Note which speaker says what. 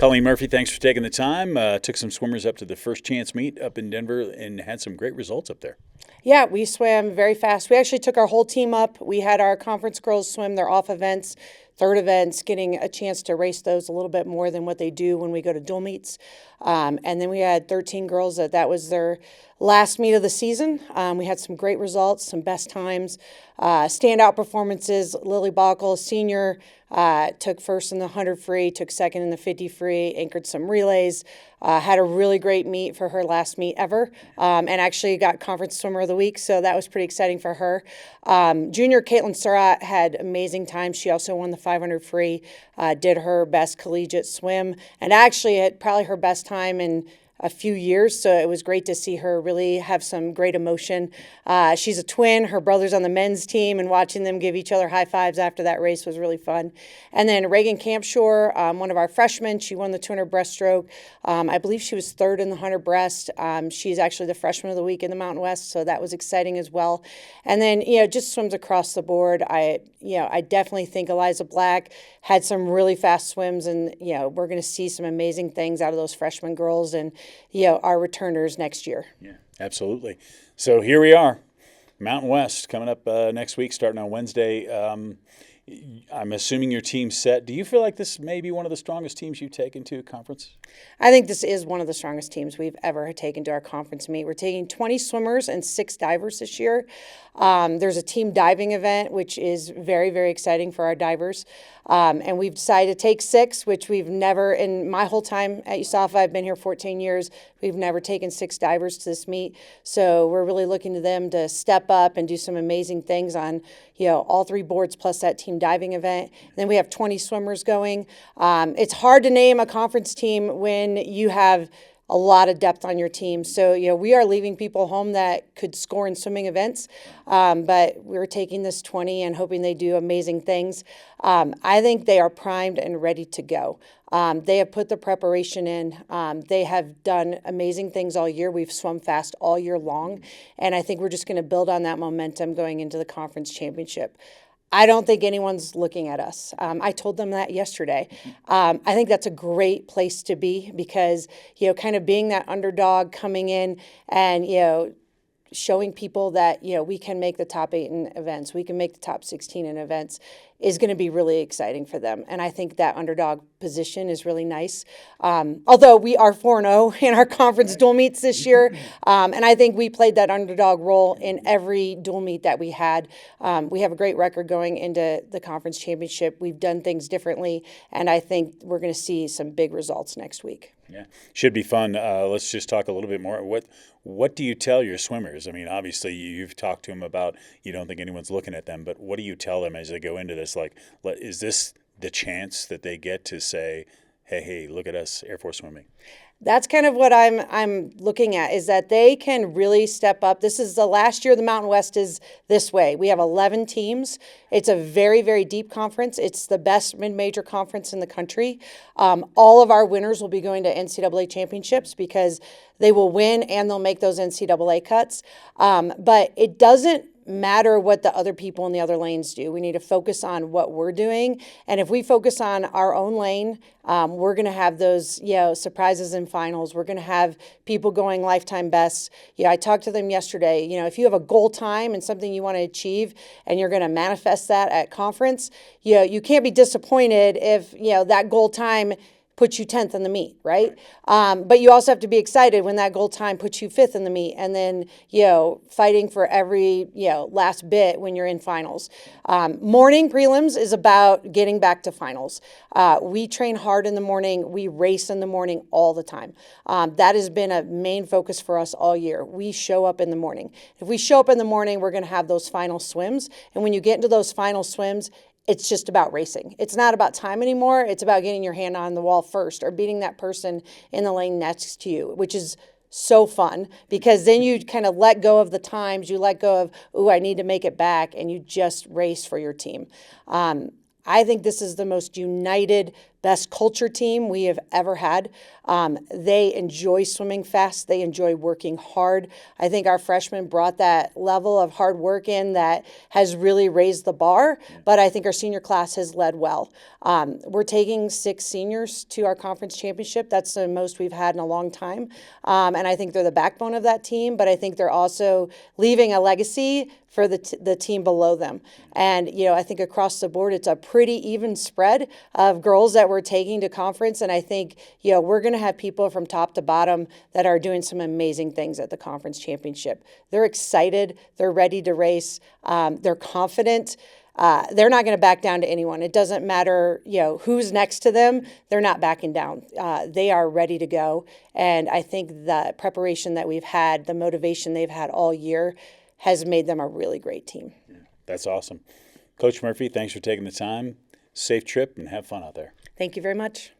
Speaker 1: Colleen Murphy, thanks for taking the time. Took some swimmers up to the first chance meet up in Denver and had some great results up there.
Speaker 2: Yeah, we swam very fast. We actually took our whole team up. We had our conference girls swim their off events, third events, getting a chance to race those a little bit more than what they do when we go to dual meets. And then we had 13 girls that was their last meet of the season. We had some great results, some best times, standout performances. Lily Bockel, senior, took first in the 100 free, took second in the 50 free, anchored some relays, had a really great meet for her last meet ever, and actually got conference swimmer of the week, so that was pretty exciting for her. Junior Caitlin Surratt had amazing times. She also won the 500 free, did her best collegiate swim, and actually had probably her best time in a few years, so it was great to see her really have some great emotion. She's a twin. Her brother's on the men's team, and watching them give each other high fives after that race was really fun. And then Reagan Campshore, one of our freshmen, she won the 200 breaststroke. I believe she was third in the 100 breast. She's actually the freshman of the week in the Mountain West, so that was exciting as well. And then, just swims across the board. I definitely think Eliza Black had some really fast swims, and, we're going to see some amazing things out of those freshman girls and, our returners next year.
Speaker 1: Yeah, absolutely. So here we are, Mountain West coming up next week, starting on Wednesday. I'm assuming your team's set. Do you feel like this may be one of the strongest teams you've taken to a conference?
Speaker 2: I think this is one of the strongest teams we've ever taken to our conference meet. We're taking 20 swimmers and 6 divers this year. There's a team diving event, which is very, very exciting for our divers. And we've decided to take 6, which we've never, in my whole time at USAFA, I've been here 14 years, we've never taken 6 divers to this meet. So we're really looking to them to step up and do some amazing things on, all 3 boards plus that team diving event. And then we have 20 swimmers going. It's hard to name a conference team when you have a lot of depth on your team. So, we are leaving people home that could score in swimming events, but we're taking this 20 and hoping they do amazing things. I think they are primed and ready to go. They have put the preparation in. They have done amazing things all year. We've swum fast all year long, and I think we're just going to build on that momentum going into the conference championship. I don't think anyone's looking at us. I told them that yesterday. I think that's a great place to be because, kind of being that underdog coming in and, showing people that, we can make the top 8 in events, we can make the top 16 in events is going to be really exciting for them. And I think that underdog position is really nice. Although we are 4-0 in our conference dual meets this year. And I think we played that underdog role in every dual meet that we had. We have a great record going into the conference championship. We've done things differently. And I think we're going to see some big results next week.
Speaker 1: Yeah, should be fun. Let's just talk a little bit more. What do you tell your swimmers? I mean, obviously you've talked to them about you don't think anyone's looking at them, but what do you tell them as they go into this? Like, is this the chance that they get to say, hey, look at us, Air Force swimming?
Speaker 2: That's kind of what I'm looking at, is that they can really step up. This is the last year the Mountain West is this way. We have 11 teams. It's a very, very deep conference. It's the best mid-major conference in the country. All of our winners will be going to NCAA championships because they will win and they'll make those NCAA cuts. But it doesn't matter what the other people in the other lanes do. We need to focus on what we're doing. And if we focus on our own lane, we're going to have those, surprises in finals. We're going to have people going lifetime bests. I talked to them yesterday. If you have a goal time and something you want to achieve and you're going to manifest that at conference, you can't be disappointed if, that goal time puts you 10th in the meet, right? But you also have to be excited when that goal time puts you 5th in the meet and then, fighting for every, last bit when you're in finals. Morning prelims is about getting back to finals. We train hard in the morning. We race in the morning all the time. That has been a main focus for us all year. We show up in the morning. If we show up in the morning, we're going to have those final swims. And when you get into those final swims, it's just about racing. It's not about time anymore. It's about getting your hand on the wall first or beating that person in the lane next to you, which is so fun because then you kind of let go of the times. You let go of, I need to make it back, and you just race for your team. I think this is the most united, best culture team we have ever had. They enjoy swimming fast. They enjoy working hard. I think our freshmen brought that level of hard work in that has really raised the bar, but I think our senior class has led well. We're taking 6 seniors to our conference championship. That's the most we've had in a long time. And I think they're the backbone of that team, but I think they're also leaving a legacy for the team below them. And, I think across the board, it's a pretty even spread of girls that we're taking to conference. And I think, we're going to have people from top to bottom that are doing some amazing things at the conference championship. They're excited. They're ready to race. They're confident. They're not going to back down to anyone. It doesn't matter, who's next to them. They're not backing down. They are ready to go. And I think the preparation that we've had, the motivation they've had all year, has made them a really great team.
Speaker 1: Yeah, that's awesome. Coach Murphy, thanks for taking the time. Safe trip and have fun out there.
Speaker 2: Thank you very much.